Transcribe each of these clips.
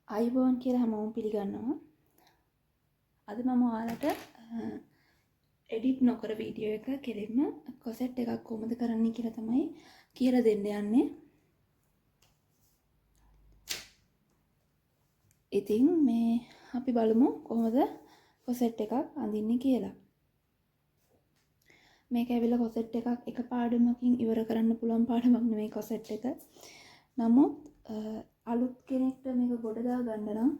අයිබෝන් කියලා හැමෝම පිළිගන්නවා. අද මම ඔයාලට එඩිට් නොකර වීඩියෝ එක කෙලින්ම කොසෙට් එකක් කොහොමද කරන්නේ කියලා තමයි කියලා දෙන්න යන්නේ. ඉතින් මේ අපි බලමු කොහොමද කොසෙට් එකක් අඳින්නේ කියලා. මේක ඇවිල්ලා කොසෙට් එකක් එක පාඩමකින් ඉවර කරන්න පුළුවන් පාඩමක් නෙමෙයි කොසෙට් එක. නමුත් අලුත් කෙනෙක්ට මේක ගොඩ දා ගන්න නම්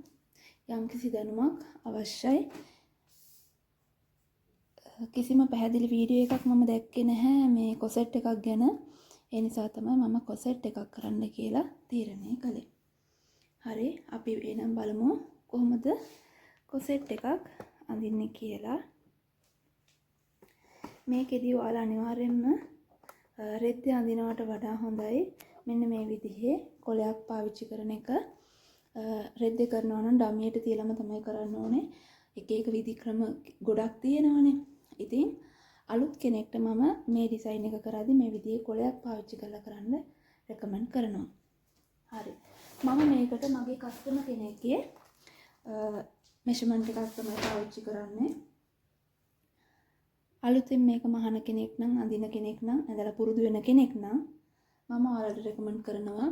යම්කිසි දැනුමක් අවශ්‍යයි. කිසිම පැහැදිලි වීඩියෝ එකක් මම දැක්කේ නැහැ මේ කොසෙට් එකක් ගැන. ඒ නිසා තමයි මම කොසෙට් එකක් කරන්න කියලා තීරණය කළේ. හරි, අපි එනම් බලමු කොහොමද කොසෙට් එකක් අඳින්නේ කියලා. මේකෙදී ඔයාලා අනිවාර්යයෙන්ම රෙද්ද අඳිනවට වඩා හොඳයි මෙන්න මේ විදිහේ කොලයක් පාවිච්චි කරන එක. රෙද්ද කරනවා නම් ඩමියට තියලාම තමයි කරන්න ඕනේ. එක එක විදි ක්‍රම ගොඩක් තියෙනවානේ. ඉතින් අලුත් කෙනෙක්ට මම මේ ඩිසයින් එක කරද්දී මේ විදිහේ කොලයක් පාවිච්චි කරලා කරන්න රෙකමන්ඩ් කරනවා. හරි. මම මේකට මගේ කස්ටමර් කෙනෙක්ගේ මෙෂර්මන්ට් එකක් තමයි පාවිච්චි කරන්නේ. අලුතින් මේක මහන කෙනෙක් නම් අඳින කෙනෙක් නම් ඇඳලා පුරුදු වෙන කෙනෙක් නම් මම ඔයාලට රෙකමන්ඩ් කරනවා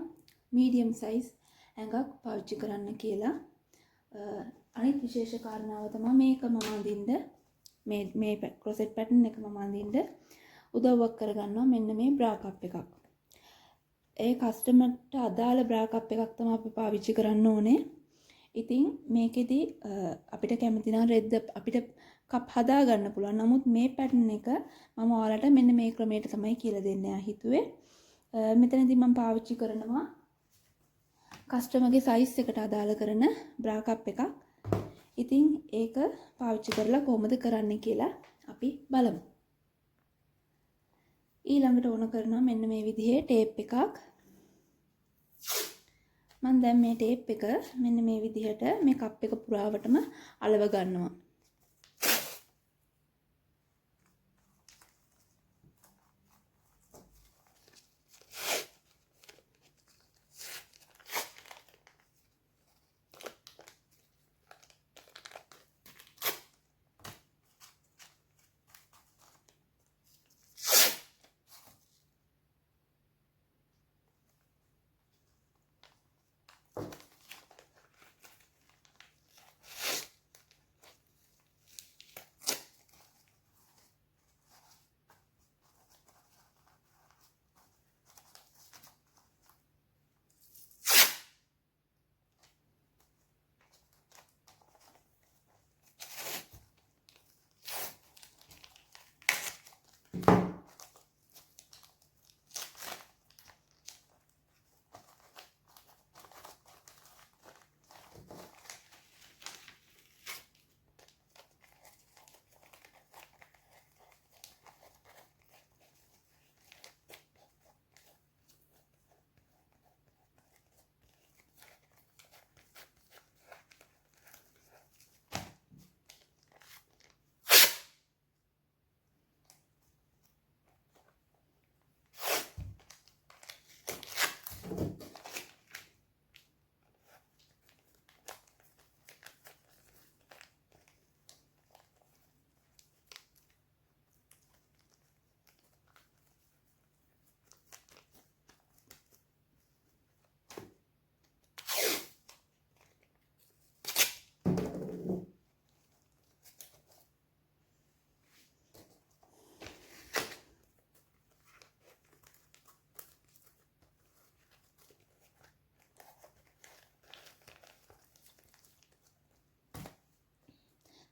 මීඩියම් සයිස් ඇඟක් පාවිච්චි කරන්න කියලා. අනිත් විශේෂ කාරණාව තමයි මේක මම අඳින්න මේ ක්‍රොසෙට් පැටර්න් එක මම අඳින්න උදව්වක් කරගන්නවා මෙන්න මේ බ්‍රා කප් එකක්. ඒ කස්ටමර්ට අදාළ බ්‍රා කප් එකක් තමයි අපි පාවිච්චි කරන්න ඕනේ. ඉතින් මේකෙදි අපිට කැමති නම් රෙද්ද අපිට කප් හදා ගන්න පුළුවන්. නමුත් මේ පැටර්න් එක මම ඔයාලට මෙන්න මේ ක්‍රමයට තමයි කියලා දෙන්න හිතුවේ. මෙතනදී මම පාවිච්චි කරනවා කස්ටමර්ගේ සයිස් එකට අදාළ කරන බ්‍රා කප් එකක්. ඉතින් ඒක පාවිච්චි කරලා කොහොමද කරන්නේ කියලා අපි බලමු. ඊළඟට ඕන කරනවා මෙන්න මේ විදිහේ ටේප් එකක්. මම දැන් මේ ටේප් එක මෙන්න මේ විදිහට මේ කප් එක පුරාවටම අලව ගන්නවා.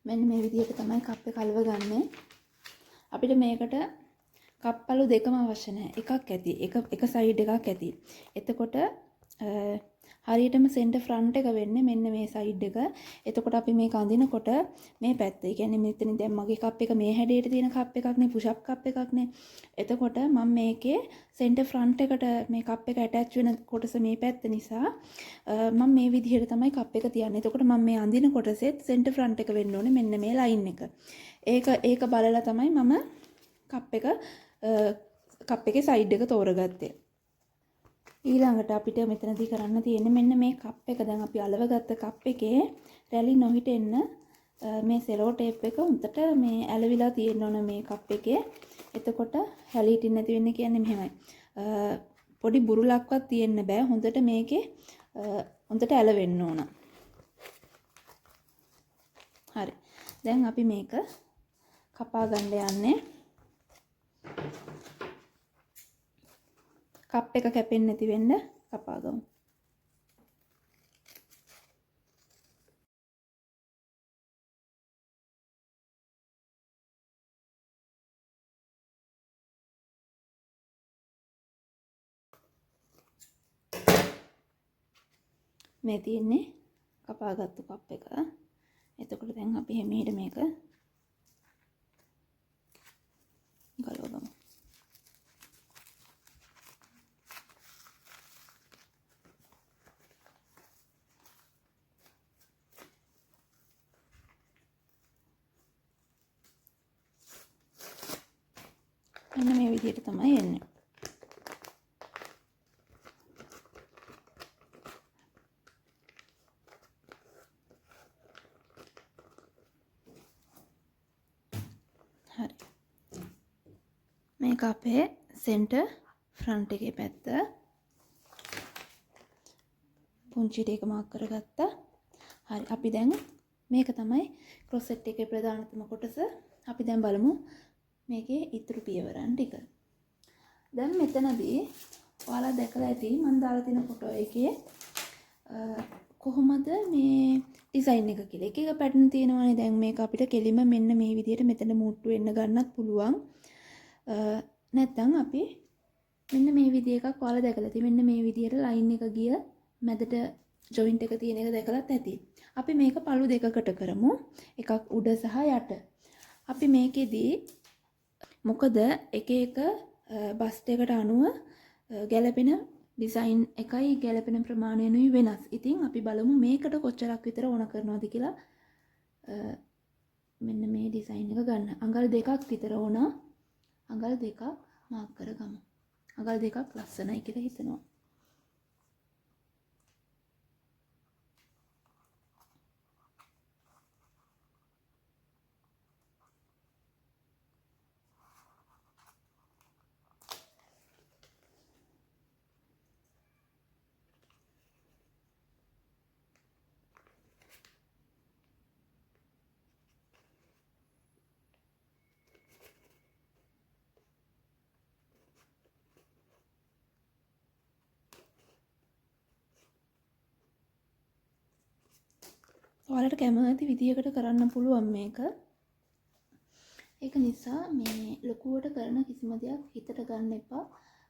මෙන්න මේ විදිහට තමයි කප් එක අලව ගන්නෙ. අපිට මේකට කප්පලු දෙකම අවශ්‍ය නැහැ. එකක් ඇති. එක සයිඩ් එකක් ඇති. එතකොට හරියටම සෙන්ටර් ෆ්‍රන්ට් එක වෙන්නේ මෙන්න මේ සයිඩ් එක. එතකොට අපි මේක අඳිනකොට මේ පැත්ත. ඒ කියන්නේ මෙතන දැන් මගේ කප් එක මේ හැඩයට තියෙන කප් එකක් නේ, පුෂ් අප් කප් එකක් නේ. එතකොට මම මේකේ සෙන්ටර් ෆ්‍රන්ට් එකට මේ කප් එක ඇටච් වෙන කොටස මේ පැත්ත නිසා මම මේ විදිහට තමයි කප් එක තියන්නේ. එතකොට මම මේ අඳින කොටසෙත් සෙන්ටර් ෆ්‍රන්ට් එක වෙන්න ඕනේ මෙන්න මේ ලයින් එක. ඒක බලලා තමයි මම කප් එකේ සයිඩ් එක තෝරගත්තේ. ඊළඟට අපිට මෙතනදී කරන්න තියෙන්නේ මෙන්න මේ කප් එක දැන් අපි අලවගත්ත කප් එකේ රැලි නොහිටෙන්න මේ සෙලෝ ටේප් එක උන්ටට මේ ඇලවිලා තියෙන්න ඕන මේ කප් එකේ. එතකොට රැලි හිටින්න නැති වෙන්නේ කියන්නේ මෙහෙමයි. පොඩි බුරුලක්වත් තියෙන්න බෑ. හොඳට මේකේ හොඳට ඇලවෙන්න ඕන. හරි. දැන් අපි මේක කපා ගන්න යන්නේ. කප් එක කැපෙන්නේ නැති වෙන්න කපා ගමු. මේ තියෙන්නේ කපාගත්තු කප් එක. එතකොට දැන් අපි හැමීට මේක ගලවගමු. මෙන්න මේ විදිහට තමයි එන්නේ. හරි. මේක අපේ සෙන්ටර් ෆ්‍රන්ට් එකේ පැත්ත. පුංචි ටික මාක් කරගත්තා. හරි. අපි දැන් මේක තමයි ක්‍රොසෙට් එකේ ප්‍රධානතම කොටස. අපි දැන් බලමු මේකේ ඉතුරු පියවරන් ටික. දැන් මෙතනදී ඔයාලා දැකලා ඇති මම දාලා තියෙන ෆොටෝ එකේ කොහොමද මේ ඩිසයින් එක කියලා. එක එක පැටර්න් තියෙනවානේ. දැන් මේක අපිට කෙලිම මෙන්න මේ විදිහට මෙතන මුට්ටු වෙන්න ගන්නත් පුළුවන්. නැත්නම් අපි මෙන්න මේ විදිහ එකක් ඔයාලා දැකලා ඇති. මෙන්න මේ විදිහට ලයින් එක ගිය මැදට ජොයින්ට් එක තියෙන එක දැකලත් ඇති. අපි මේක පළු දෙකකට කරමු. එකක් උඩ සහ යට. අපි මේකෙදී මොකද එක එක බස්ට් එකට අනුව ගැලපෙන ඩිසයින් එකයි ගැලපෙන ප්‍රමාණයනුයි වෙනස්. ඉතින් අපි බලමු මේකට කොච්චරක් විතර ඕන කරනවද කියලා. මෙන්න මේ ඩිසයින් එක ගන්න. අඟල් දෙකක් විතර ඕන. අඟල් දෙකක් මාක් කරගමු. අඟල් දෙකක් ලස්සනයි කියලා හිතනවා. ඔයාලට කැමති විදියකට කරන්න පුළුවන් මේක. ඒක නිසා මේ ලොකුවට කරන කිසිම දෙයක් හිතට ගන්න එපා.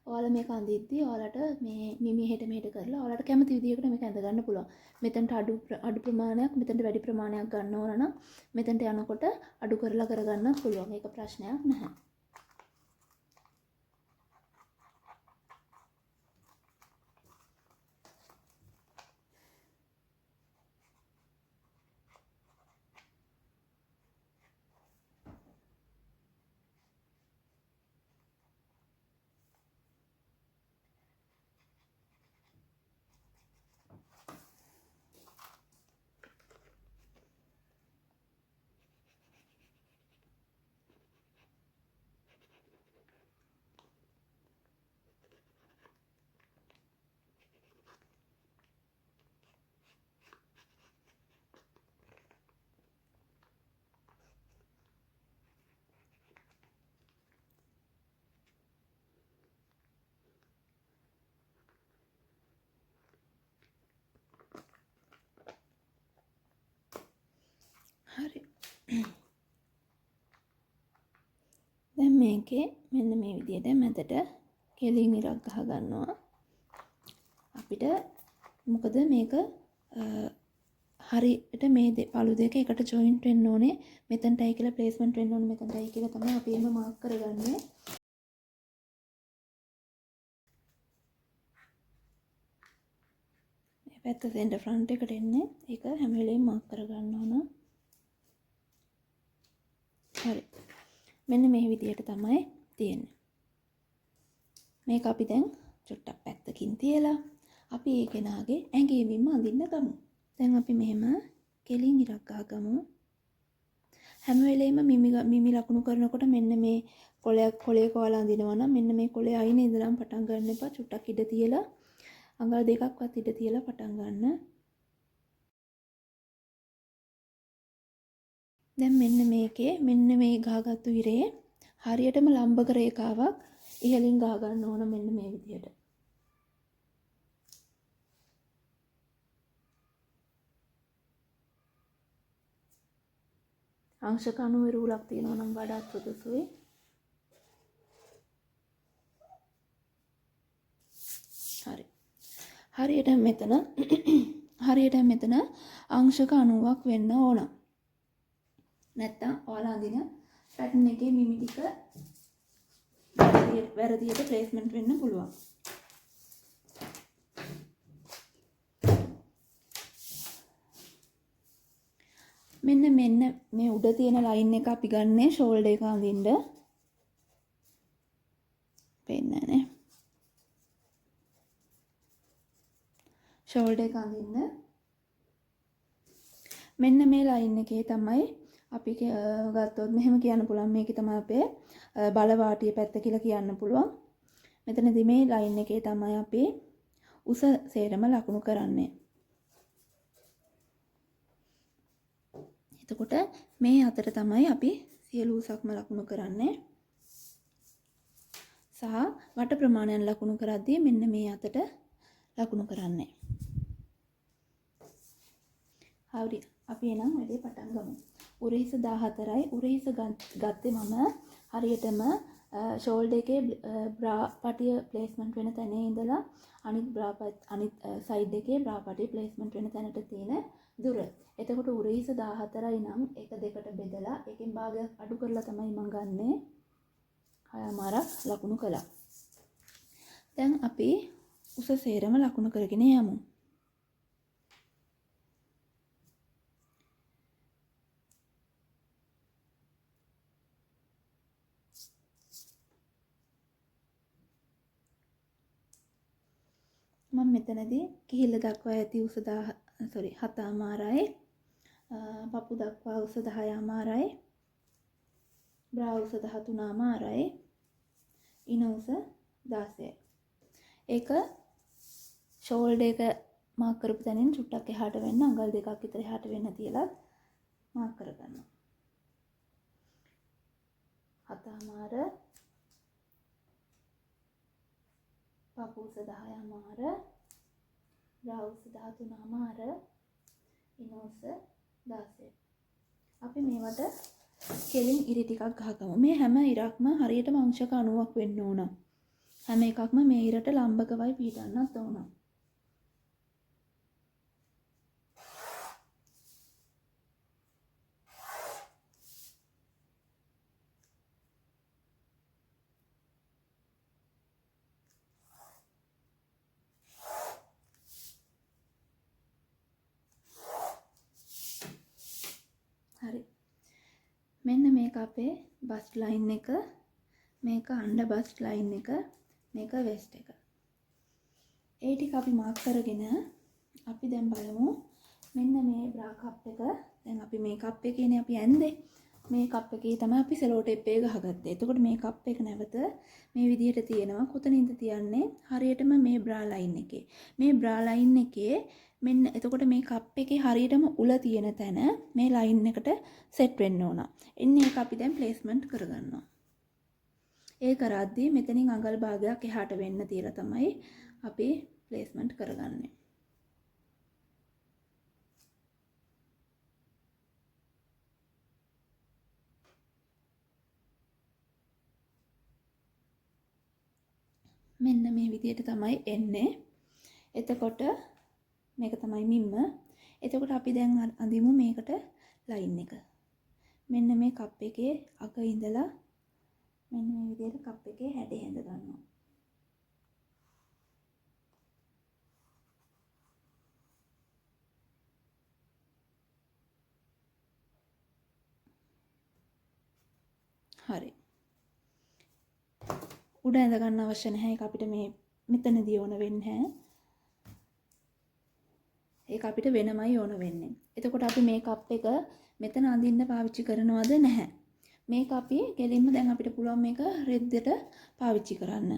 ඔයාලා මේක අඳිද්දී ඔයාලට මේ මිමි හෙට මෙහෙට කරලා ඔයාලට කැමති විදියකට මේක ඇඳ ගන්න පුළුවන්. මෙතනට අඩු ප්‍රමාණයක් මෙතනට වැඩි ප්‍රමාණයක් ගන්න ඕන නම් මෙතනට යනකොට අඩු කරලා කරගන්න පුළුවන්. ඒක ප්‍රශ්නයක් නැහැ. හරි. දැන් මේකේ මෙන්න මේ විදිහට මැදට කෙලින් ඉරක් ගහ ගන්නවා. අපිට මොකද මේක හරියට මේ පළු දෙක එකට ජොයින්ට් වෙන්න ඕනේ. මෙතනටයි කියලා ප්ලේස්මන්ට් වෙන්න ඕනේ. මෙතනටයි කියලා තමයි අපි එහෙම මාක් කරගන්නේ. මේ පැත්ත සෙන්ටර් ෆ්‍රන්ට් එකට එන්නේ. ඒක හැම වෙලේම මාක් කරගන්න ඕන. හරි. මෙන්න මේ විදිහට තමයි තියෙන්නේ. මේක අපි දැන් චුට්ටක් පැත්තකින් තියලා අපි ඒ කෙනාගේ ඇඟේ බිම අඳින්න ගමු. දැන් අපි මෙහෙම කෙලින් ඉරක් ගහගමු. හැම වෙලෙම මිමි ලකුණු කරනකොට මෙන්න මේ කොලේ කොහලා අඳිනවා නම් මෙන්න මේ කොලේ අයිනේ ඉඳලා පටන් ගන්න එපා. චුට්ටක් ඉඩ තියලා අඟල් දෙකක්වත් ඉඩ තියලා පටන් ගන්න. දැන් මෙන්න මේකේ මෙන්න මේ ගහගත්තු ඉරේ හරියටම ලම්බක රේඛාවක් ඉහළින් ගහ ගන්න ඕන මෙන්න මේ විදියට. අංශක 90 රූලක් තියෙනවා නම් වඩාත් සුදුසුයි. හරි. හරියට මෙතන අංශක 90ක් වෙන්න ඕන. නැත්තම් ඔයාලා අඳින පැටර්න් එකේ මිමි ටික වැරදියට ප්ලේස්මන්ට් වෙන්න පුළුවන්. මෙන්න මේ උඩ තියෙන ලයින් එක අපි ගන්නේ ෂෝල්ඩර් එක අඳින්න. පේන්නේ නැහැ. ෂෝල්ඩර් එක අඳින්න. මෙන්න මේ ලයින් එකේ තමයි අපි ගත්තොත් මෙහෙම කියන්න පුළුවන් මේකේ තමයි අපේ බලවාටිය පැත්ත කියලා කියන්න පුළුවන්. මෙතනදී මේ ලයින් එකේ තමයි අපි උස සේරම ලකුණු කරන්නේ. එතකොට මේ අතර තමයි අපි සියලු උසක්ම ලකුණු කරන්නේ. සහ වට ප්‍රමාණයන් ලකුණු කරද්දී මෙන්න මේ අතට ලකුණු කරන්නේ. හරි. අපි එනම් වැඩේ පටන් ගමු. උරහිස 14යි. උරහිස ගත්තේ මම හරියටම ෂෝල්ඩර් එකේ බ්‍රා පටිය ප්ලේස්මන්ට් වෙන තැනේ ඉඳලා අනිත් සයිඩ් එකේ බ්‍රා පටිය ප්ලේස්මන්ට් වෙන තැනට තියෙන දුර. එතකොට උරහිස 14යි නම් එක දෙකට බෙදලා එකෙන් භාගයක් අඩු කරලා තමයි මම ගන්නෙ. 6මාරක් ලකුණු කළා. දැන් අපි උස සේරම ලකුණු කරගෙන යමු. මම මෙතනදී කිහිල්ල දක්වා ඇති උස 7මාරයි. පපු දක්වා උස 10මාරයි. බ්‍රා උස 13මාරයි. ඉන උස 16යි. ඒක ෂෝල්ඩර් එක මාක් කරපු තැනින් චුට්ටක් එහාට වෙන්න අඟල් දෙකක් විතර එහාට වෙන්න තියලා මාක් කරගන්නවා. 7මාර පපු උස 10මාර බ්‍රා උස 13මාර ඉන උස 16. අපි මේවට කෙලින් ඉරි ටිකක් ගහගමු. මේ හැම ඉරක්ම හරියටම අංශක 90ක් වෙන්න ඕන. හැම එකක්ම මේ ඉරට ලම්බකවයි පිටන්නත් ඕන. හරි. මෙන්න මේක අපේ බස්ට් ලයින් එක. මේක අන්ඩර් බස්ට් ලයින් එක. මේක වෙස්ට් එක. ඒ ටික අපි මාක් කරගෙන අපි දැන් බලමු මෙන්න මේ බ්‍රා කප් එක. දැන් අපි මේ කප් එකේනේ අපි ඇන්දේ. මේ කප් එකේ තමයි අපි සෙලෝ ටේප් එක ගහගත්තේ. එතකොට මේ කප් එක නැවත මේ විදිහට තියෙනවා. කොතනින්ද තියන්නේ? හරියටම මේ බ්‍රා ලයින් එකේ. මේ බ්‍රා ලයින් එකේ මෙන්න එතකොට මේ කප් එකේ හරියටම උල තියෙන තැන මේ ලයින් එකට සෙට් වෙන්න ඕන. එන්නේ ඒක අපි දැන් ප්ලේස්මන්ට් කරගන්නවා. ඒ කරද්දී මෙතනින් අඟල් භාගයක් එහාට වෙන්න තියලා තමයි අපි ප්ලේස්මන්ට් කරගන්නේ. මෙන්න මේ විදිහට තමයි එන්නේ. එතකොට මේක තමයි මිම්ම. එතකොට අපි දැන් අඳිමු මේකට ලයින් එක. මෙන්න මේ කප් එකේ අග ඉඳලා මෙන්න මේ විදිහට කප් එකේ හැඩය හැඳ ගන්නවා. හරි. උඩ ඇඳ ගන්න අවශ්‍ය නැහැ. ඒක අපිට මෙතනදී ඕන වෙන්නේ නැහැ. ඒක අපිට වෙනමයි ඕන වෙන්නේ. එතකොට අපි මේ කප් එක මෙතන අඳින්න පාවිච්චි කරනවද නැහැ. මේක අපි කෙලින්ම දැන් අපිට පුළුවන් මේක රෙද්දට පාවිච්චි කරන්න.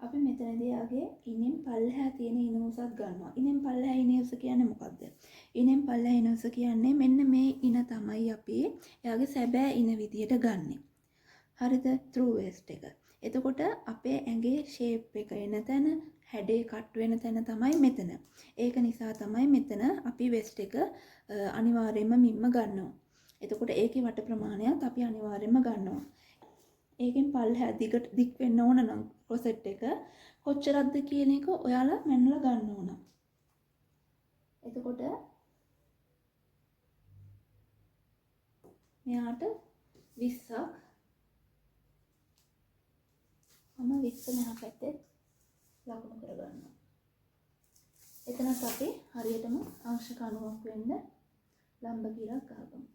අපි මෙතනදී ආගේ ඉනෙන් පල්ලෙහා තියෙන ඉනෝසක් ගන්නවා. ඉනෙන් පල්ලෙහා ඉනෝස කියන්නේ මොකද්ද? ඉනෙන් පල්ලෙහා ඉනෝස කියන්නේ මෙන්න මේ ඉන තමයි අපි එයාගේ සැබෑ ඉන විදියට ගන්නෙ. හරිද? true waist එක. එතකොට අපේ ඇඟේ shape එක එන තැන, හැඩේ කට් වෙන තැන තමයි මෙතන. ඒක නිසා තමයි මෙතන අපි waist එක අනිවාර්යයෙන්ම මිම්ම ගන්නවා. එතකොට ඒකේ වට ප්‍රමාණයත් අපි අනිවාර්යයෙන්ම ගන්නවා. ඒකෙන් පල්ලෙහා දික් වෙන්න ඕන නම් රොසෙට් එක කොච්චරක්ද කියන එක ඔයාලා මැනලා ගන්න ඕන. එතකොට මෙයාට 20ක් මම 20 මෙහා පැත්තේ ලකුණු කරගන්නවා. එතනත් අපි හරියටම අංශ 90ක් වෙන්න ලම්බ ගිරක් ගහගමු.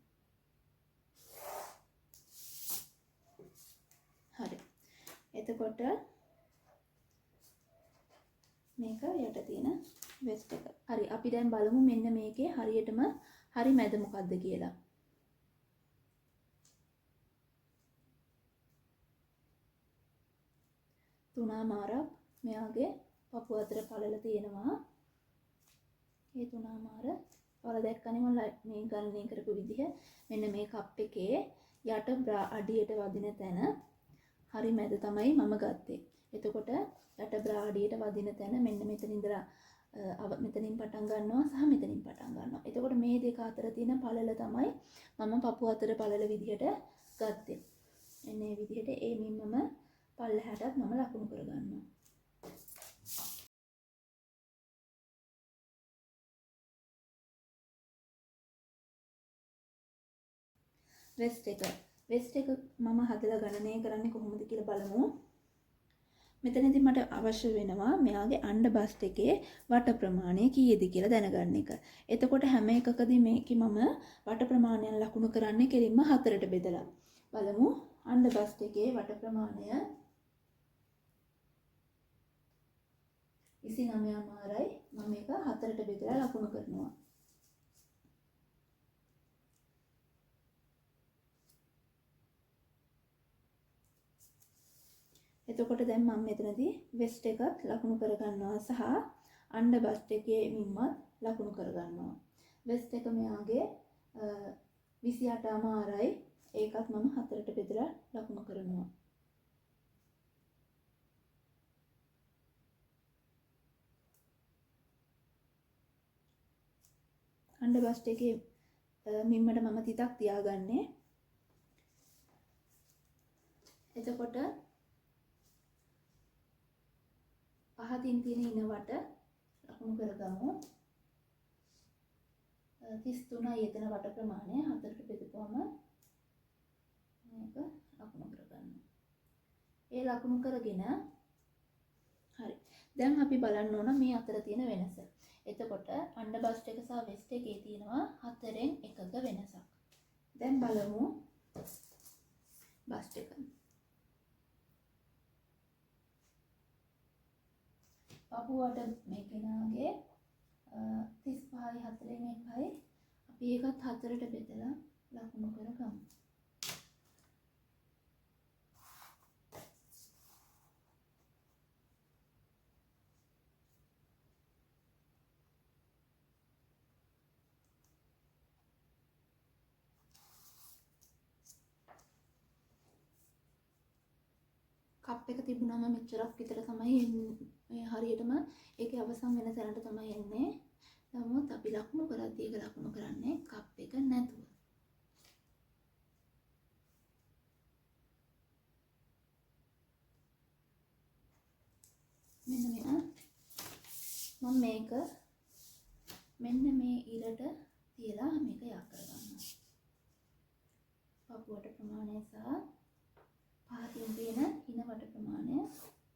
හරි. එතකොට මේක යට තියෙන වෙස්ට් එක. හරි. අපි දැන් බලමු මෙන්න මේකේ හරියටම හරි මැද මොකද්ද කියලා. තුනාමාරක් මෙයාගේ පපුව අතර පළල තියෙනවා. මේ තුනාමාර ඔයාලා දැක්කනේ මම මේ ගණනය කරපු විදිහ. මෙන්න මේ කප් එකේ යට බ්‍රා අඩියට වදින තැන හරි මැද තමයි මම ගත්තේ. එතකොට යට බ්‍රා අඩියට වදින තැන මෙන්න මෙතන ඉඳලා මෙතනින් පටන් ගන්නවා සහ මෙතනින් පටන් ගන්නවා. එතකොට මේ දෙක අතර තියෙන පළල තමයි මම පපුව අතර පළල විදිහට ගත්තේ. එන්න මේ විදිහට ඒ මිම්මම පල්ලෙහාටත් මම ලකුණු කරගන්නවා. වෙස්ට් එක මම හදලා ගණනය කරන්නේ කොහොමද කියලා බලමු. මෙතනදී මට අවශ්‍ය වෙනවා මෙයාගේ අණ්ඩ බස්ට් එකේ වට ප්‍රමාණය කීයද කියලා දැනගන්න එක. එතකොට හැම එකකදී මේකේ මම වට ප්‍රමාණයන් ලකුණු කරන්නේ කෙලින්ම 4ට බෙදලා. බලමු අණ්ඩ බස්ට් එකේ වට ප්‍රමාණය 29 මාරයි. මම මේක 4ට බෙදලා ලකුණු කරනවා. එතකොට දැන් මම මෙතනදී වෙස්ට් එකත් ලකුණු කරගන්නවා සහ අණ්ඩ බස්ට් එකේ මිම්මත් ලකුණු කරගන්නවා. වෙස්ට් එක මෙයාගේ 28 මාරයි. ඒකත් මම 4ට බෙදලා ලකුණු කරනවා. අණ්ඩ බස්ට් එකේ මිම්මට මම තිතක් තියාගන්නේ. එතකොට පහතින් තියෙන ඉනවට ලකුණු කරගමු. 33යි එතන වට ප්‍රමාණය 4ට බෙදපුවම මේක ලකුණු කරගන්නවා. ඒ ලකුණු කරගෙන හරි. දැන් අපි බලන්න ඕන මේ අතර තියෙන වෙනස. එතකොට අණ්ඩ බස්ට් එක සහ වෙස්ට් එකේ තියෙනවා 4න් එකක වෙනසක්. දැන් බලමු බස්ට් එක. පපුවට මේ කෙනාගේ 35යි 4න් 1යි අපි ඒකත් 4ට බෙදලා ලකුණු කරගමු. කප් එක තිබුණාම මෙච්චරක් විතර තමයි මේ හරියටම ඒකේ අවසන් වෙන තැනට තමයි එන්නේ. නමුත් අපි ලකුණු කරද්දී ඒක ලකුණු කරන්නේ කප් එක නැතුව. මෙන්න මම මේක මෙන්න මේ ඉරට තියලා මේක යක් කරගන්නවා. පපුවට ප්‍රමාණය සහ පහතින් තියෙන ඉනවට ප්‍රමාණය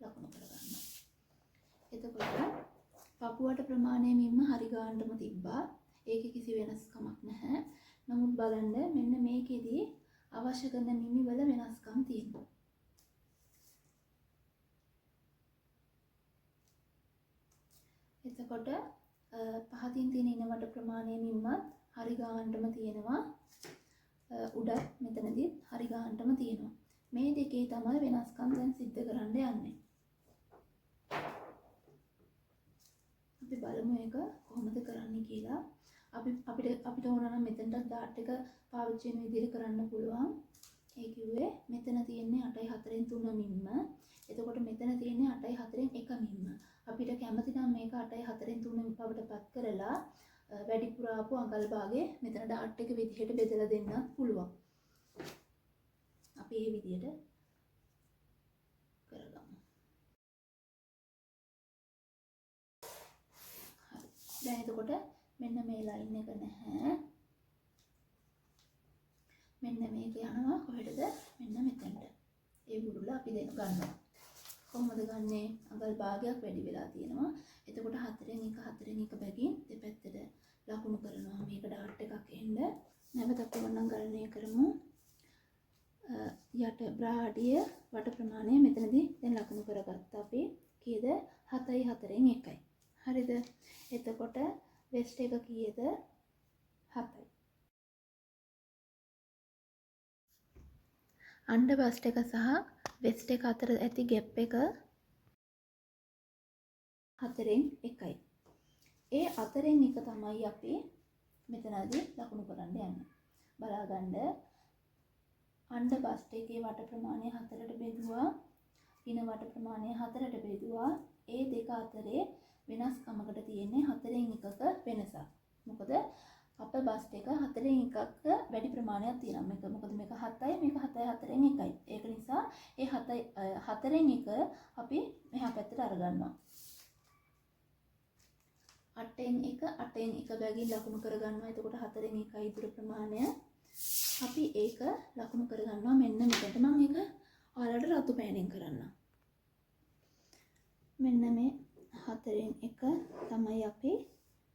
ලකුණු කරගන්නවා. එතකොට පපුවට ප්‍රමාණය මින්ම හරි ගානටම තිබ්බා. ඒකේ කිසි වෙනස්කමක් නැහැ. නමුත් බලන්න මෙන්න මේකෙදී අවශ්‍ය කරන මිමි වල වෙනස්කම් තියෙනවා. එතකොට පහතින් තියෙන ඉන වට ප්‍රමාණය මිම්මත් හරි ගානටම තියෙනවා. උඩ මෙතනදී හරි ගානටම තියෙනවා. මේ දෙකේ තමයි වෙනස්කම් දැන් සිද්ධ කරන්න යන්නේ. අපි බලමු ඒක කොහොමද කරන්නේ කියලා. අපිට ඕන නම් මෙතනට ඩාට් එක පාවිච්චි වෙන විදිහට කරන්න පුළුවන්. ඒ කිව්වේ මෙතන තියෙන්නේ 8.4න් 3 මිම්ම. එතකොට මෙතන තියෙන්නේ 8.4න් 1 මිම්ම. අපිට කැමති නම් මේක 8.4න් 3 බවට පත් කරලා වැඩිපුර ආපු අඟල් භාගයේ මෙතන ඩාට් එක විදිහට බෙදලා දෙන්නත් පුළුවන්. අපි මේ විදිහට කරගමු. හරි. දැන් එතකොට මෙන්න මේ ලයින් එක නැහැ. මෙන්න මේක යනවා කොහෙටද? මෙන්න මෙතනට. ඒ බුරුල අපි ගන්නවා. කොහොමද ගන්නෙ? අඟල් භාගයක් වැඩි වෙලා තියෙනවා. එතකොට 4න් 1 බැගින් දෙපැත්තට ලකුණු කරනවා. මේක ඩාට් එකක් එන්න. නැවත අපි වන්නම් ගණනය කරමු. යට බ්‍රාඩිය වට ප්‍රමාණය මෙතනදී දැන් ලකුණු කරගත්තා අපි. කීයද? 7.4න් 1යි. හරිද? එතකොට වෙස්ට් එක කීයද? 7යි. අණ්ඩ බස්ට් එක සහ වෙස්ට් එක අතර ඇති ගැප් එක 4න් 1යි. ඒ 4න් 1 තමයි අපි මෙතනදී ලකුණු කරන්න යන්නේ. බලාගන්න අණ්ඩ බස්ට් එකේ වට ප්‍රමාණය 4ට බෙදුවා. ඉන වට ප්‍රමාණය 4ට බෙදුවා. ඒ දෙක අතරේ වෙනස්කමකට තියෙන්නේ 4න් 1ක වෙනසක්. මොකද අප බස්ට් එක 4න් 1ක වැඩි ප්‍රමාණයක් තියෙනවා. මොකද මේක 7යි මේක 7.4න් 1යි. ඒක නිසා ඒ 4න් 1 අපි මෙහා පැත්තට අරගන්නවා. 8න් 1 බැගින් ලකුණු කරගන්නවා. එතකොට 4න් 1යි ඉතුරු ප්‍රමාණය. අපි ඒක ලකුණු කරගන්නවා මෙන්න මෙතනට. මම ඒක ඔයාලට රතු පෑනෙන් කරන්නම්. මෙන්න මේ 4න් 1 තමයි අපි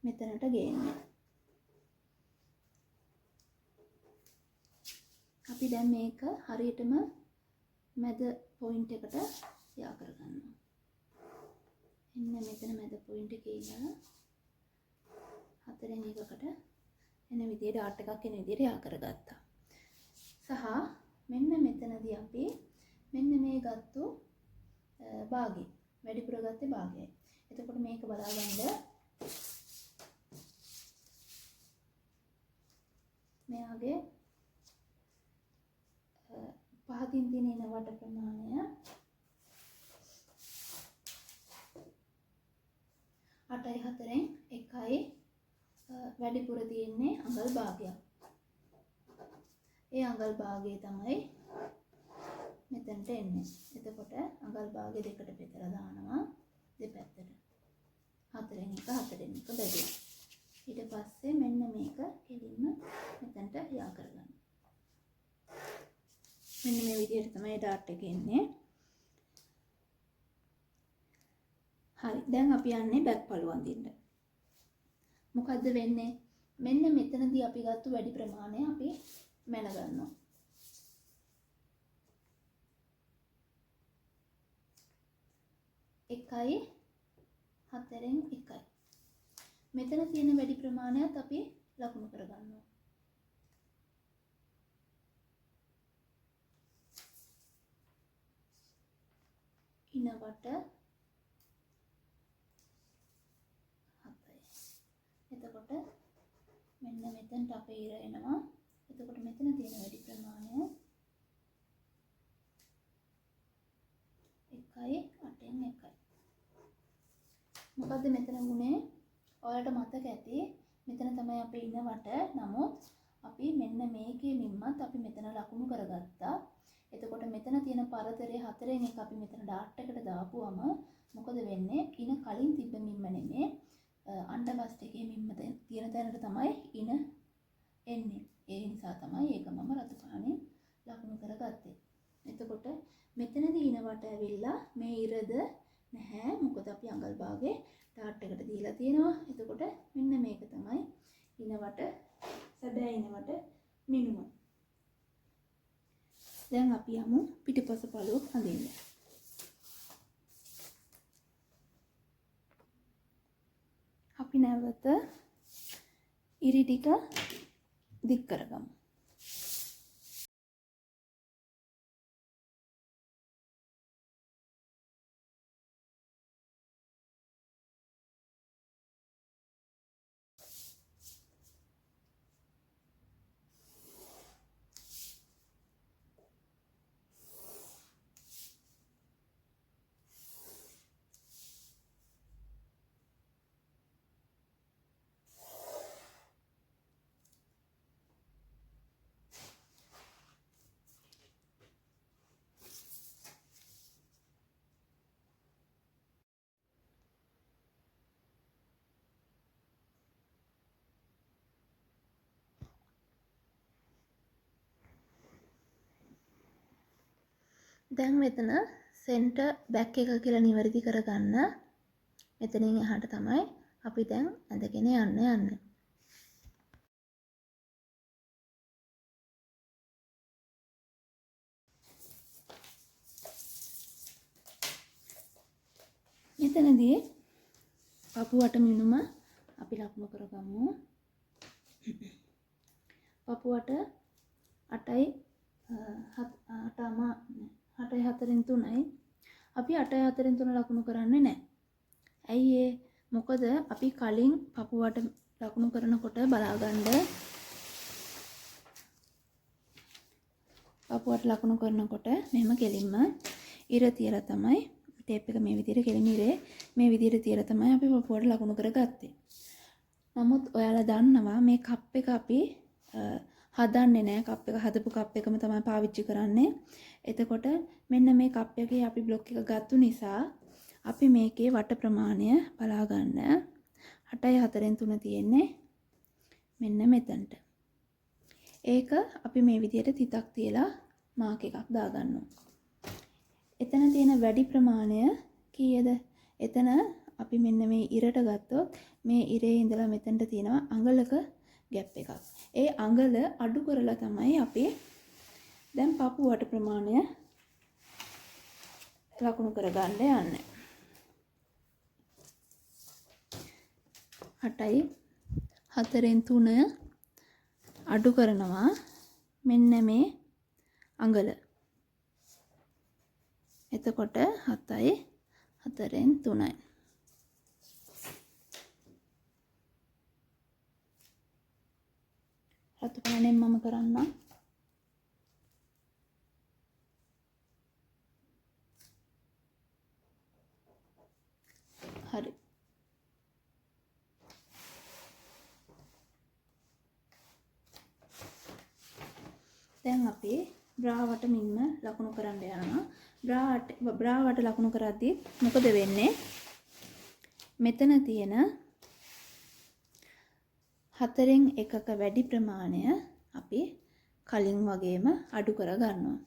මෙතනට ගේන්නේ. අපි දැන් මේක හරියටම මැද පොයින්ට් එකට යා කරගන්නවා. එන්න මෙතන මැද පොයින්ට් එකේ ඉඳලා 4න් 1කට එන විදිහට ඩාට් එකක් එන විදිහට යා කරගත්තා. සහ මෙන්න මෙතනදී අපි මෙන්න මේ ගත්තු භාගය වැඩිපුර ගත්තේ භාගයයි. එතකොට මේක බලාගන්න මෙයාගේ පහතින් තියෙන ඉන වට ප්‍රමාණය 8.4න් 1යි වැඩිපුර තියෙන්නේ අඟල් භාගයක්. ඒ අඟල් භාගය තමයි මෙතනට එන්නේ. එතකොට අඟල් භාගය දෙකට බෙදලා දානවා දෙපැත්තට. 4න් 1 බැගින්. ඊට පස්සේ මෙන්න මේක කෙලින්ම මෙතනට යා කරගන්න. මෙන්න මේ විදිහට තමයි ඩාට් එක එන්නේ. හරි. දැන් අපි යන්නේ බැක් පළු අඳින්න. මොකද්ද වෙන්නේ? මෙන්න මෙතනදී අපි ගත්ත වැඩි ප්‍රමාණය අපි මැන ගන්නවා. එකයි 4න් 1යි. මෙතන තියෙන වැඩි ප්‍රමාණයත් අපි ලකුණු කරගන්නවා. ඉන වට 7යි. එතකොට මෙන්න මෙතනට අපේ ඉර එනවා. එතකොට මෙතන තියෙන වැඩි ප්‍රමාණය 1යි 8න් 1යි. මොකද්ද මෙතන වුනේ? ඔයාලට මතක ඇති මෙතන තමයි අපේ ඉන වට. නමුත් අපි මෙන්න මේකේ මිම්මත් අපි මෙතන ලකුණු කරගත්තා. එතකොට මෙතන තියෙන පරතරය 4න් 1 අපි මෙතන ඩාට් එකට දාපුවම මොකද වෙන්නේ? ඉන කලින් තිබ්බ මිම්ම නෙමේ අණ්ඩ බස්ට් එකේ මිම්ම තියෙන තැනට තමයි ඉන එන්නේ. ඒ නිසා තමයි ඒක මම රතු පානෙන් ලකුණු කරගත්තේ. එතකොට මෙතනදී ඉන වට ඇවිල්ලා මේ ඉරද නැහැ. මොකද අපි අඟල් භාගයේ ඩාට් එකට දීලා තියෙනවා. එතකොට මෙන්න මේක තමයි ඉන මිනුම. දැන් අපි යමු පිටිපස පළුව අඳින්න. අපි නැවත ඉරි ටික දික් කරගමු. දැන් මෙතන සෙන්ටර් බැක් එක කියලා නිවැරදි කරගන්න. මෙතනින් එහාට තමයි අපි දැන් ඇඳගෙන යන්නේ. මෙතනදී පපුවට මිනුම අපි ලකුණු කරගමු. පපුවට 8යි 4න් 3යි. අපි 8යි 4න් 3 ලකුණු කරන්නේ නැහැ. ඇයි ඒ? මොකද අපි කලින් පපුවට ලකුණු කරනකොට බලාගන්න පපුවට ලකුණු කරනකොට මෙහෙම කෙලින්ම ඉර තියලා තමයි ටේප් එක මේ විදිහට කෙලින් ඉරේ මේ විදිහට තියලා තමයි අපි පපුවට ලකුණු කරගත්තේ. නමුත් ඔයාලා දන්නවා මේ කප් එක අපි හදන්නේ නැහැ. කප් එක හදපු කප් එකම තමයි පාවිච්චි කරන්නේ. එතකොට මෙන්න මේ කප් එකේ අපි බ්ලොක් එක ගත්තු නිසා අපි මේකේ වට ප්‍රමාණය බලා ගන්න 8යි 4න් 3 තියෙන්නේ මෙන්න මෙතනට. ඒක අපි මේ විදිහට තිතක් තියලා මාක් එකක් දාගන්නවා. එතන තියෙන වැඩි ප්‍රමාණය කීයද? එතන අපි මෙන්න මේ ඉරට ගත්තොත් මේ ඉරේ ඉඳලා මෙතනට තියෙනවා අඟලක ગેප් එකක්. ඒ අඟල අඩු කරලා තමයි අපි දැන් පපුවට ප්‍රමාණය ලකුණු කරගන්න යන්නේ. 8යි 4න් 3 අඩු කරනවා මෙන්න මේ අඟල. එතකොට 7යි 4න් 3යි. රතු පානෙන් මම කරන්නම්. හරි. දැන් අපි බ්‍රාවට මින්ම ලකුණු කරන්න යනවා. බ්‍රාවට ලකුණු කරද්දී මොකද වෙන්නේ? මෙතන තියෙන 4න් 1ක වැඩි ප්‍රමාණය අපි කලින් වගේම අඩු කර ගන්නවා.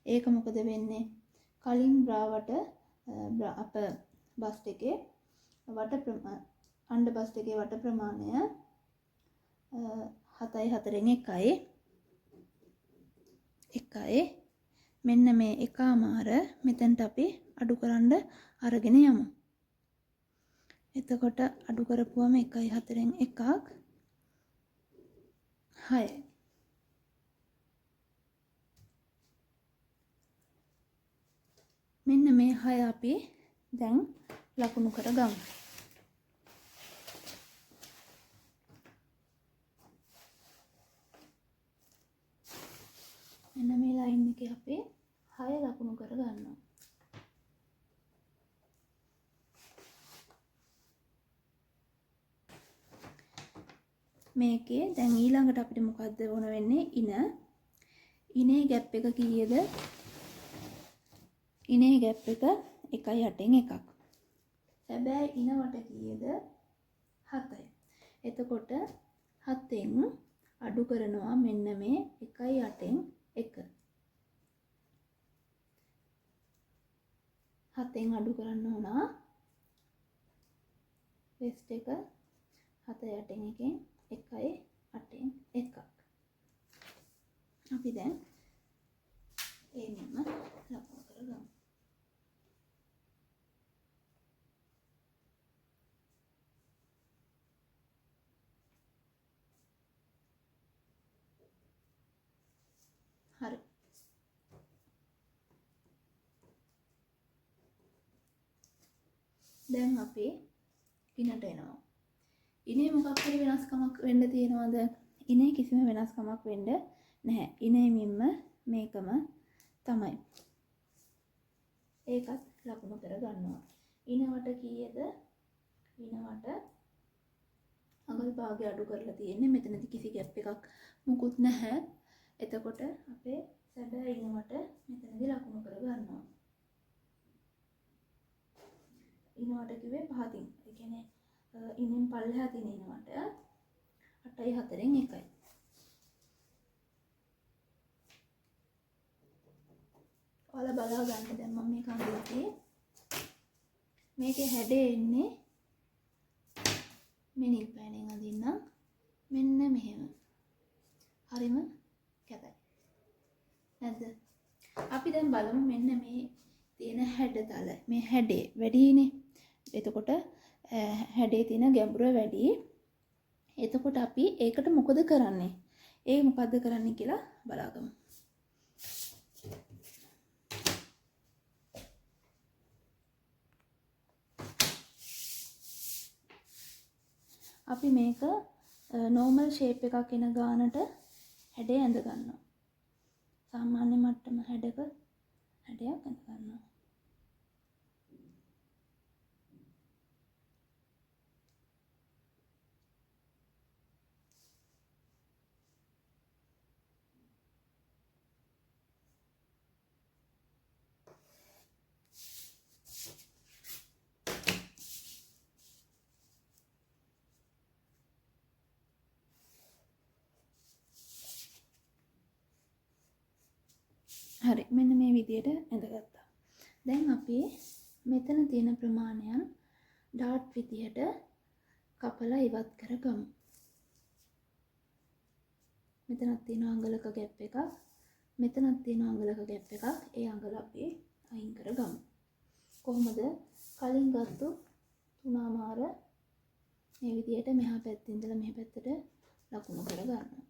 ඒක මොකද වෙන්නේ? කලින් බ්‍රාවට අප බස්ට් එකේ අණ්ඩ බස්ට් එකේ වට ප්‍රමාණය 7යි 4න් 1යි. මෙන්න මේ එකමාර මෙතනට අපි අඩු කරන්න අරගෙන යමු. එතකොට අඩු කරපුවම 1යි 4න් 1ක් 6. මෙන්න මේ 6 අපි දැන් ලකුණු කරගමු. මෙන්න මේ ලයින් එකේ අපි 6 ලකුණු කරගන්නවා. මේකේ දැන් ඊළඟට අපිට මොකද්ද ඕන වෙන්නේ? ඉනේ ગેප් එක කීයද? ඉනේ ગેප් එක 1යි 8න් 1ක්. සැබෑ ඉන වට කීයද? 7යි. එතකොට 7න් අඩු කරනවා මෙන්න මේ 1යි 8න් 1. 7න් අඩු කරන්න ඕන වෙස්ට් එක 7යි 8න් 1න් 1යි 8න් 1ක්. අපි දැන් ඒ මෙන්න ලකුණු කරගමු. හරි. දැන් අපි ඉනට එනවා. ඉනේ මොකක් හරි වෙනස්කමක් වෙන්න තියෙනවද? ඉනේ කිසිම වෙනස්කමක් වෙන්න නැහැ. ඉනේ මින්ම මේකම තමයි. ඒකත් ලකුණු කර ගන්නවා. ඉනවට කීයද? ඉනවට අඟල් භාගය අඩු කරලා තියෙන්නේ. මෙතනදි කිසි ગેප් එකක් මුකුත් නැහැ. එතකොට අපේ සැබෑ ඉනවට මෙතනදි ලකුණු කර ගන්නවා. ඉනවට කිව්වේ පහතින්. ඒ කියන්නේ ඉනෙන් පල්ලෙහා තියෙන ඉනවට 8.4න් 1යි. ඔයාලා බලා ගන්න දැන් මම මේක අඳින්නේ. මේකේ හැඩය එන්නේ මිනිල් පෑනෙන් අඳින්නම්. මෙන්න මෙහෙම. හරිම කැතයි. නැද්ද? අපි දැන් බලමු මෙන්න මේ තියෙන හැඩතල. මේ හැඩේ වැඩිනේ. එතකොට හැඩේ තියෙන ගැඹුර වැඩි. එතකොට අපි ඒකට මොකද කරන්නේ? ඒ මොකද්ද කරන්නේ කියලා බලාගමු. අපි මේක normal shape එකක් එන ගානට හැඩය ඇඳ ගන්නවා. සාමාන්‍ය මට්ටම හැඩයක හැඩයක් ඇඳ ගන්නවා. හරි මෙන්න මේ විදියට ඇඳගත්තා. දැන් අපි මෙතන තියෙන ප්‍රමාණයන් ඩාට් විදියට කපලා ඉවත් කරගමු. මෙතනක් තියෙන අඟලක ગેප් එකක්, මෙතනක් තියෙන අඟලක ગેප් එකක්. ඒ අඟල අපි අයින් කරගමු. කොහොමද? කලින් ගත්තු තුනමාර මේ විදියට මෙහා පැත්තේ ඉඳලා මෙහා පැත්තට ලකුණු කරගන්නවා.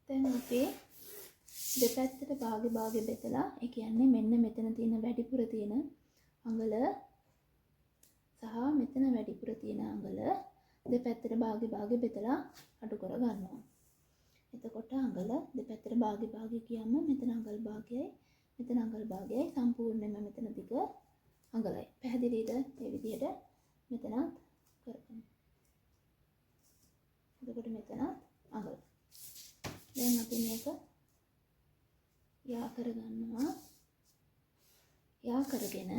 දැන් අපි දෙපැත්තට භාග බෙදලා ඒ කියන්නේ මෙන්න මෙතන තියෙන වැඩිපුර තියෙන අඟල සහ මෙතන වැඩිපුර තියෙන අඟල දෙපැත්තට භාග බෙදලා අඩු කර ගන්නවා. එතකොට අඟල දෙපැත්තට භාග කියන්න මෙතන අඟල් භාගයයි මෙතන අඟල් භාගයයි සම්පූර්ණයෙන්ම මෙතන දිග අඟලයි. පැහැදිලිද? මේ විදිහට මෙතනත් කරගන්න. එතකොට මෙතනත් අඟල. දැන් අපි මේක යා කරගන්නවා. යා කරගෙන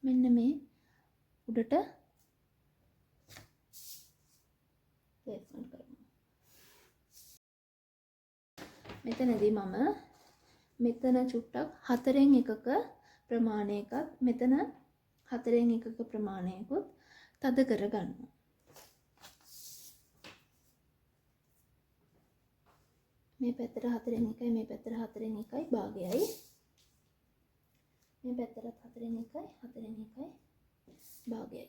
මෙන්න මේ උඩට ප්ලේස්මන්ට් කරනවා. මෙතනදී මම මෙතන චුට්ටක් 4න් 1ක ප්‍රමාණයකත් මෙතන 4න් 1ක ප්‍රමාණයකුත් තද කරගන්නවා. මේ පැත්තට 4න් 1යි මේ පැත්තට 4න් 1යි භාගයයි. මේ පැත්තට 4න් 1යි භාගයයි.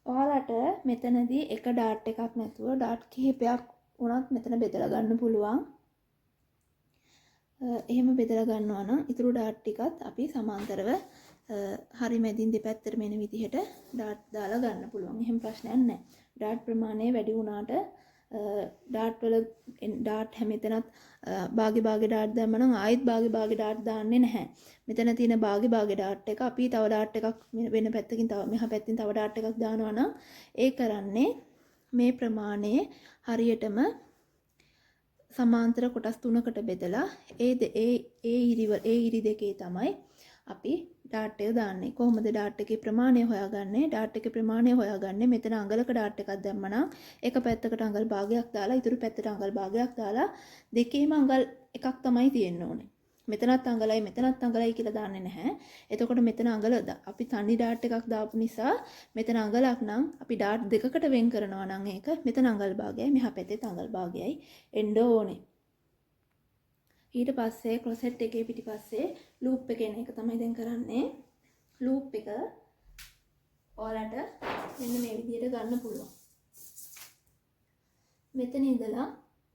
ඔයාලට මෙතනදී එක ඩාට් එකක් නැතුව ඩාට් කිහිපයක් වුණත් මෙතන බෙදලා ගන්න පුළුවන්. එහෙම බෙදලා ගන්නවා නම් ඊටු ඩාට් ටිකත් අපි සමාන්තරව හරි මැදින් දෙපැත්තට මෙන විදිහට ඩාට් දාලා ගන්න පුළුවන්. එහෙම ප්‍රශ්නයක් නැහැ. ඩාට් ප්‍රමාණය වැඩි වුණාට ඩාට් වල ඩාට් හැමතැනත් භාග ඩාට් දැම්ම නම් ආයෙත් භාග ඩාට් දාන්නේ නැහැ. මෙතන තියෙන භාග ඩාට් එක අපි තව ඩාට් එකක් වෙන පැත්තකින් තව මෙහා පැත්තෙන් තව ඩාට් එකක් දානවා නම් ඒ කරන්නේ මේ ප්‍රමාණය හරියටම සමාන්තර කොටස් 3කට බෙදලා ඒ ඉරි දෙකේ තමයි අපි ඩාට් එක දාන්නේ. කොහොමද ඩාට් එකේ ප්‍රමාණය හොයාගන්නේ? ඩාට් එකේ ප්‍රමාණය හොයාගන්නේ මෙතන අඟලක ඩාට් එකක් දැම්මනම් එක පැත්තකට අඟල් භාගයක් දාලා ඊටු පැත්තට අඟල් භාගයක් දාලා දෙකේම අඟල් එකක් තමයි තියෙන්න ඕනේ. මෙතනත් අඟලයි මෙතනත් අඟලයි කියලා දාන්නේ නැහැ. එතකොට මෙතන අඟල අපි තනි ඩාට් එකක් දාපු නිසා මෙතන අඟලක් නම් අපි ඩාට් දෙකකට වෙන් කරනවා නම් ඒක මෙතන අඟල් භාගයයි මෙහා පැත්තේ අඟල් භාගයයි එන්න ඕනේ. ඊට පස්සේ ක්‍රොසෙට් එකේ පිටිපස්සේ ලූප් එක එන එක තමයි දැන් කරන්නේ. ලූප් එක ඔයාලට මෙන්න මේ විදිහට ගන්න පුළුවන්. මෙතන ඉඳලා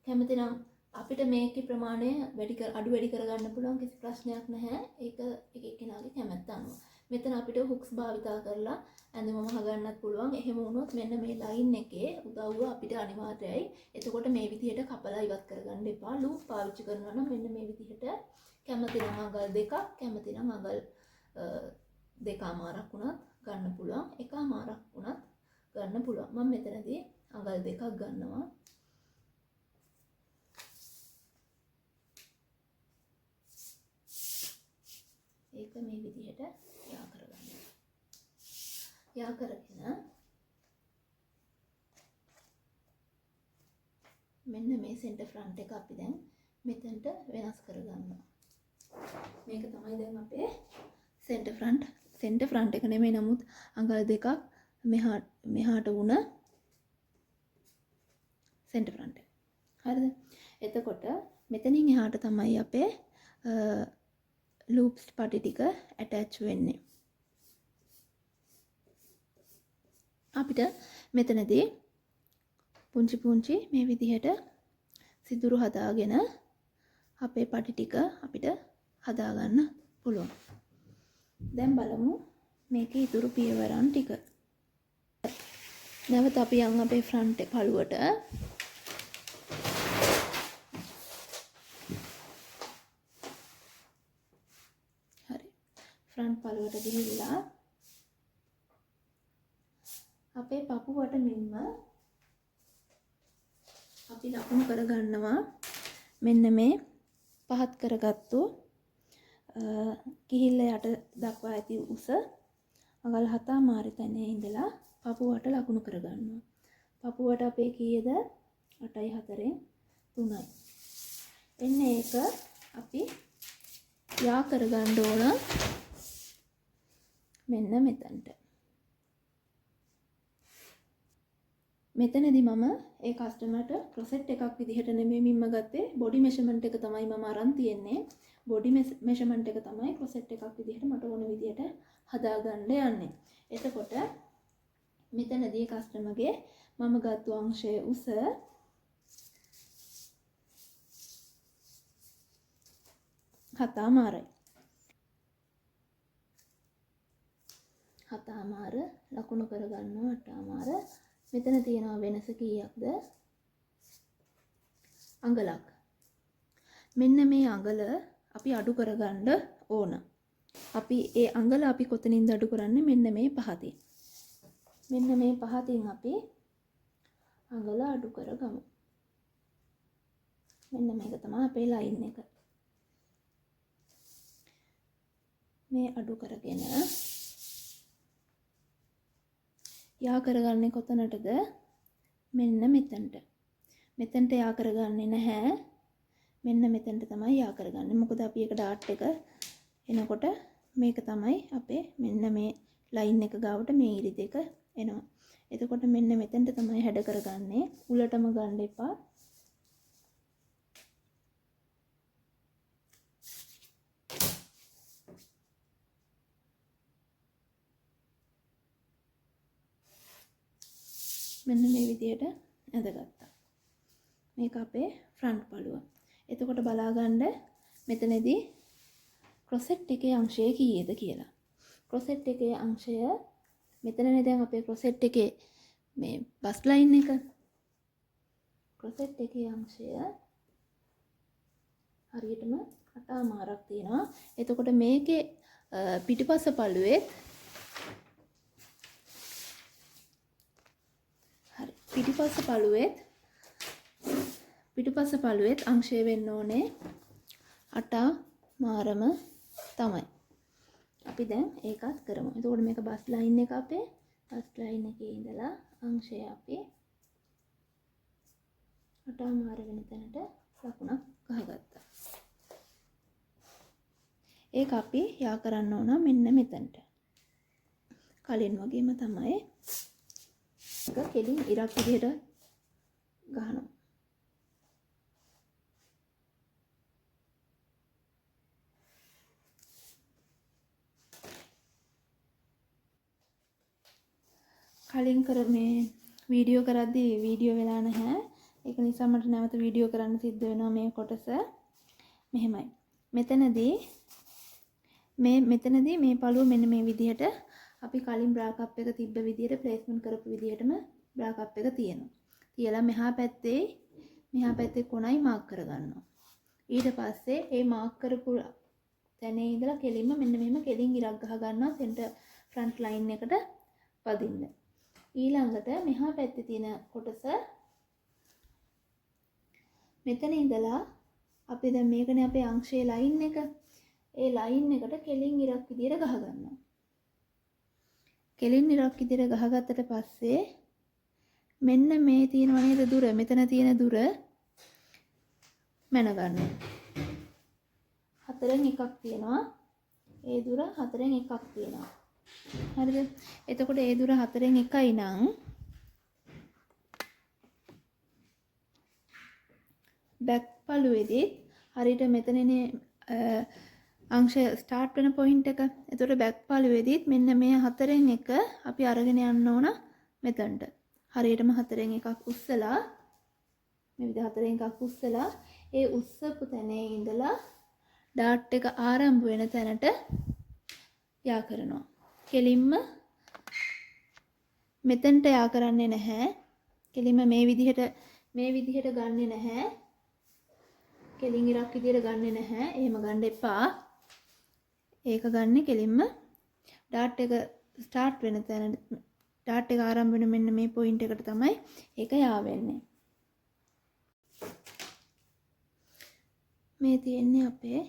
කැමති නම් අපිට මේකේ ප්‍රමාණය අඩු වැඩි කරගන්න පුළුවන් කිසි ප්‍රශ්නයක් නැහැ. ඒක එක එක්කෙනාගේ කැමැත්ත අනුව. මෙතන අපිට හුක්ස් භාවිතා කරලා ඇඳුමම හදන්නත් පුළුවන්. එහෙම වුණොත් මෙන්න මේ ලයින් එකේ උදව්ව අපිට අනිවාර්යයි. එතකොට මේ විදිහට කපලා ඉවත් කරගන්න එපා. ලූප් පාවිච්චි කරනවා නම් මෙන්න මේ විදිහට කැමති නම් අඟල් දෙකක්, කැමති නම් අඟල් දෙකමාරක් වුණත් ගන්න පුළුවන්. එකමාරක් වුණත් ගන්න පුළුවන්. මම මෙතනදී අඟල් දෙකක් ගන්නවා. ඒක මේ විදිහට යා කරගන්න. යා කරගෙන මෙන්න මේ සෙන්ටර් ෆ්‍රන්ට් එක අපි දැන් මෙතනට වෙනස් කරගන්නවා. මේක තමයි දැන් අපේ සෙන්ටර් ෆ්‍රන්ට් එක නෙමෙයි නමුත් අඟල් දෙකක් මෙහාට වුණ සෙන්ටර් ෆ්‍රන්ට් එක. හරිද? එතකොට මෙතනින් එහාට තමයි අපේ ලූප්ස් පටි ටික ඇටච් වෙන්නේ. අපිට මෙතනදී පුංචි මේ විදිහට සිදුරු හදාගෙන අපේ පටි ටික අපිට හදාගන්න පුළුවන්. දැන් බලමු මේකේ ඉතුරු පියවරන් ටික. නැවත අපි යන් අපේ ෆ්‍රන්ට් පළුවට. ෆ්‍රන්ට් පළුවට ගිහිල්ලා අපේ පපුවට මෙන්න අපි ලකුණු කරගන්නවා මෙන්න මේ පහත් කරගත්තු කිහිල්ල යට දක්වා ඇති උස අඟල් 7 තැනේ ඉඳලා පපුවට ලකුණු කරගන්නවා. පපුවට අපේ කීයද? 8.4 3යි. එන්න ඒක අපි යා කරගන්න ඕන මෙන්න මෙතනට. මෙතනදී මම ඒ කස්ටමර්ට ක්‍රොසෙට් එකක් විදිහට නෙමෙයි මිම්ම ගත්තේ බොඩි මෙෂර්මන්ට් එක තමයි මම අරන් තියෙන්නේ. බොඩි මෙෂර්මන්ට් එක තමයි ක්‍රොසෙට් එකක් විදිහට මට ඕන විදිහට හදාගන්න යන්නේ. එතකොට මෙතනදී කස්ටමර්ගේ මම ගත්තු අංශයේ උස 7මාරයි. 7මාර ලකුණු කරගන්නවා 8මාර. මෙතන තියෙනවා වෙනස කීයක්ද? අඟලක්. මෙන්න මේ අඟල අපි අඩු කරගන්න ඕන. අපි ඒ අඟල අපි කොතනින්ද අඩු කරන්නේ? මෙන්න මේ පහතින්. මෙන්න මේ පහතින් අපි අඟල අඩු කරගමු. මෙන්න මේක තමයි අපේ ලයින් එක. මේ අඩු කරගෙන යා කරගන්නේ කොතනටද? මෙන්න මෙතනට. මෙතනට යා කරගන්නේ නැහැ. මෙන්න මෙතනට තමයි යා කරගන්නේ. මොකද අපි එක ඩාට් එක එනකොට මේක තමයි අපේ මෙන්න මේ ලයින් එක ගාවට මේ ඉරි දෙක එනවා. එතකොට මෙන්න මෙතනට තමයි හැඩ කරගන්නේ. උලටම ගන්න එපා. මෙන්න මේ විදිහට ඇඳගත්තා. මේක අපේ ෆ්‍රන්ට් පළුව. එතකොට බලා ගන්න මෙතනදී ක්‍රොසෙට් එකේ අංශය කීයද කියලා. ක්‍රොසෙට් එකේ අංශය මෙතනනේ දැන් අපේ ක්‍රොසෙට් එකේ මේ බස් ලයින් එක. ක්‍රොසෙට් එකේ අංශය හරියටම 8මාරක් තියෙනවා. එතකොට මේකේ පිටිපස්ස පළුවේ පිටිපස්ස පළුවෙත් අංශය වෙන්න ඕනේ 8මාරම තමයි. අපි දැන් ඒකත් කරමු. එතකොට මේක බස් ලයින් එක අපේ බස් ලයින් එකේ ඉඳලා අංශය අපි අටමාර වෙන තැනට ලකුණක් ගහගත්තා. ඒක අපි යා කරන්න ඕන මෙන්න මෙතනට. කලින් වගේම තමයි ඒක කෙලින් ඉරක් විදිහට ගහනවා. කලින් කර මේ වීඩියෝ කරද්දී වීඩියෝ වෙලා නැහැ. ඒක නිසා මට නැවත වීඩියෝ කරන්න සිද්ධ වෙනවා මේ කොටස. මෙහෙමයි. මෙතනදී මේ පළුව මෙන්න මේ විදිහට අපි කලින් බ්‍රා කප් එක තිබ්බ විදිහට ප්ලේස්මන්ට් කරපු විදිහටම බ්‍රා කප් එක තියෙනවා. තියලා මෙහා පැත්තේ කොනයි මාක් කරගන්නවා. ඊට පස්සේ ඒ මාක් කරපු තැනේ ඉඳලා කෙලින්ම මෙන්න මෙහෙම කෙලින් ඉරක් ගහ ගන්නවා සෙන්ටර් ෆ්‍රන්ට් ලයින් එකට පදින්න. ඊළඟට මෙහා පැත්තේ තියෙන කොටස මෙතන ඉඳලා අපි දැන් මේකනේ අපේ අංශයේ ලයින් එක. ඒ ලයින් එකට කෙලින් ඉරක් විදියට ගහ ගන්නවා. කෙලින් ඉරක් විදියට ගහගත්තට පස්සේ මෙන්න මේ තියෙනව නේද දුර, මෙතන තියෙන දුර මැන ගන්නවා. 4න් එකක් තියෙනවා. ඒ දුර 4න් එකක් තියෙනවා. හරිද? එතකොට ඒ දුර 4න් එකයි නම් බැක් පළුවේදී හරියට මෙතනනේ අංශය ස්ටාර්ට් වෙන පොයින්ට් එක. එතකොට බැක් පළුවේදීත් මෙන්න මේ 4න් එක අපි අරගෙන යන්න ඕන මෙතනට. හරියටම 4න් එකක් උස්සලා මේ විදිහ 4න් එකක් උස්සලා ඒ උස්සපු තැනේ ඉඳලා ඩාට් එක ආරම්භ වෙන තැනට යා කරනවා. කෙලින්ම මෙතනට යා කරන්නේ නැහැ. කෙලින්ම මේ විදිහට ගන්නෙ නැහැ. කෙලින් ඉරක් විදිහට ගන්නෙ නැහැ. එහෙම ගන්න එපා. ඒක ගන්න කෙලින්ම ඩාට් එක ස්ටාර්ට් වෙන තැන ඩාට් එක ආරම්භ වෙන මෙන්න මේ පොයින්ට් එකට තමයි ඒක යා වෙන්නේ. මේ තියෙන්නේ අපේ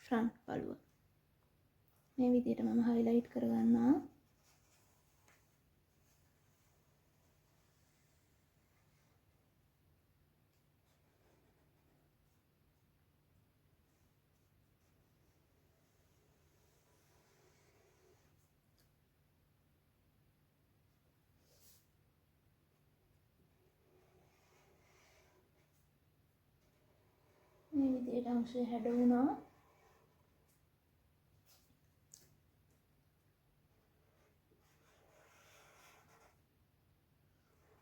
ෆ්‍රන්ට් පළුව. මේ විදිහට මම හයිලයිට් කරගන්නවා. මේ විදිහට අංශය හැඩවුණා.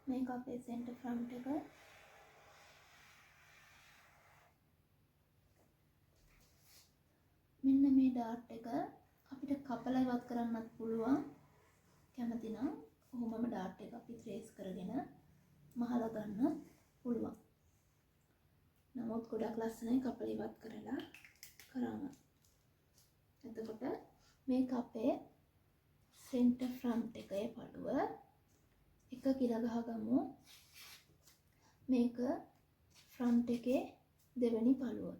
මේක අපේ සෙන්ටර් ෆ්‍රන්ට් එක. මෙන්න මේ ඩාට් එක අපිට කපලා ඉවත් කරන්නත් පුළුවන්. කැමති නම් කොහොමම ඩාට් එක අපි ට්‍රේස් කරගෙන මහලා ගන්න පුළුවන්. නමුත් ගොඩක් ලස්සනයි කපලා ඉවත් කරලා කරාම. එතකොට මේක අපේ සෙන්ටර් ෆ්‍රන්ට් එකේ පළුව. එක කියලා ගහගමු. මේක ෆ්‍රන්ට් එකේ දෙවෙනි පළුව.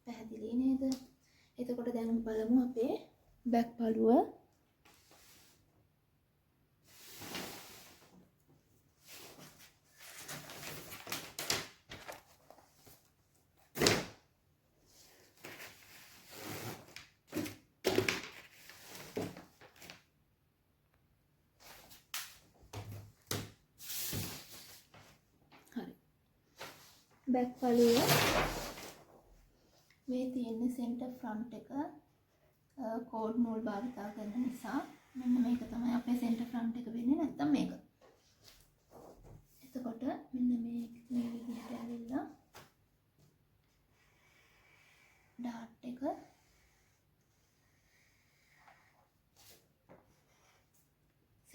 පැහැදිලි නේද? එතකොට දැන් බලමු අපේ බැක් පළුව. බැක් පළුව මේ තියෙන්නේ සෙන්ටර් ෆ්‍රන්ට් එක කෝඩ් නූල් භාවිතා කරන නිසා මෙන්න මේක තමයි අපේ සෙන්ටර් ෆ්‍රන්ට් එක වෙන්නේ. නැත්තම් මේක. එතකොට මෙන්න මේ විදිහට ඇවිල්ලා ඩාට් එක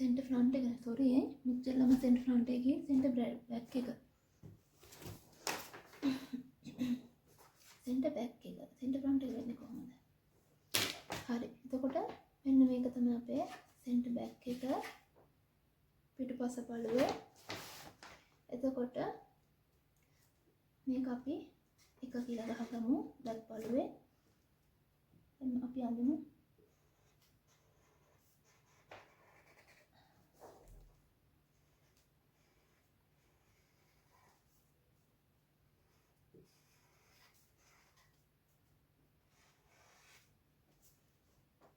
සෙන්ටර් ෆ්‍රන්ට් එක සෝරි මෙච්චරම සෙන්ටර් ෆ්‍රන්ට් එකේ සෙන්ටර් බැක් එක සෙන්ටර් බැක් එක සෙන්ටර් ෆ්‍රන්ට් එක වෙන්නේ කොහොමද? හරි. එතකොට මෙන්න මේක තමයි අපේ සෙන්ටර් බැක් එක පිටුපස පළුව. එතකොට මේක අපි එක කියලා ගහගමු බැක් පළුවේ. දැන් අපි අඳිමු.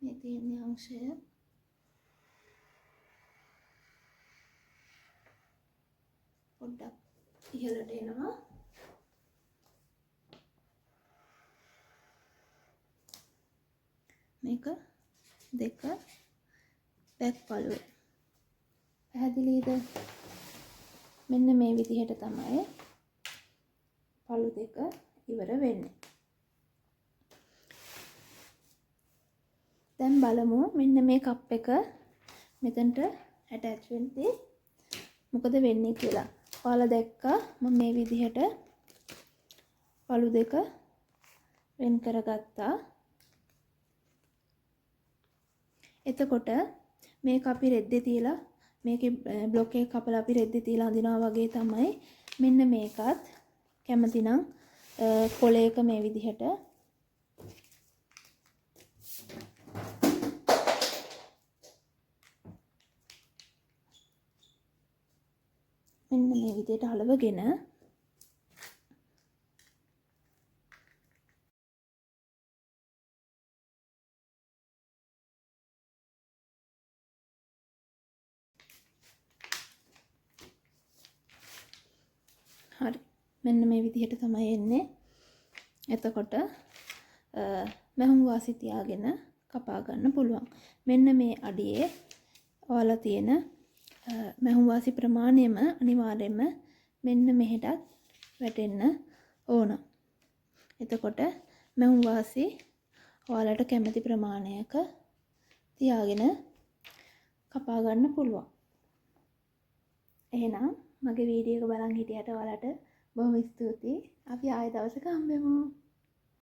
මේ තියෙන අංශය පොඩ්ඩක් ඉහළට එනවා. මේක දෙක බැක් පළුව. පැහැදිලිද? මෙන්න මේ විදිහට තමයි පළු දෙක ඉවර වෙන්නේ. දැන් බලමු මෙන්න මේ කප් එක මෙතනට ඇටච් වෙද්දී මොකද වෙන්නේ කියලා. ඔයාලා දැක්කා මම මේ විදිහට පළු දෙක වෙන් කරගත්තා. එතකොට මේක අපි රෙද්දේ තියලා මේකේ බ්ලොක් එක කපලා අපි රෙද්දේ තියලා අඳිනවා වගේ තමයි මෙන්න මේකත් කැමතිනම් කොලයක මේ විදිහට මෙන්න මේ විදිහට අලවගෙන හරි මෙන්න මේ විදිහට තමයි එන්නේ. එතකොට මහුම් වාසි තියාගෙන කපා ගන්න පුළුවන්. මෙන්න මේ අඩියේ ඔයාලා තියෙන මහුම් වාසි ප්‍රමාණයම අනිවාර්යයෙන්ම මෙන්න මෙහෙටත් වැටෙන්න ඕන. එතකොට මහුම් වාසි ඔයාලට කැමති ප්‍රමාණයක තියාගෙන කපා ගන්න පුළුවන්. එහෙනම් මගේ වීඩියෝ එක බලන් හිටියට ඔයාලට බොහොම ස්තුතියි. අපි ආයෙ දවසක හම්බෙමු.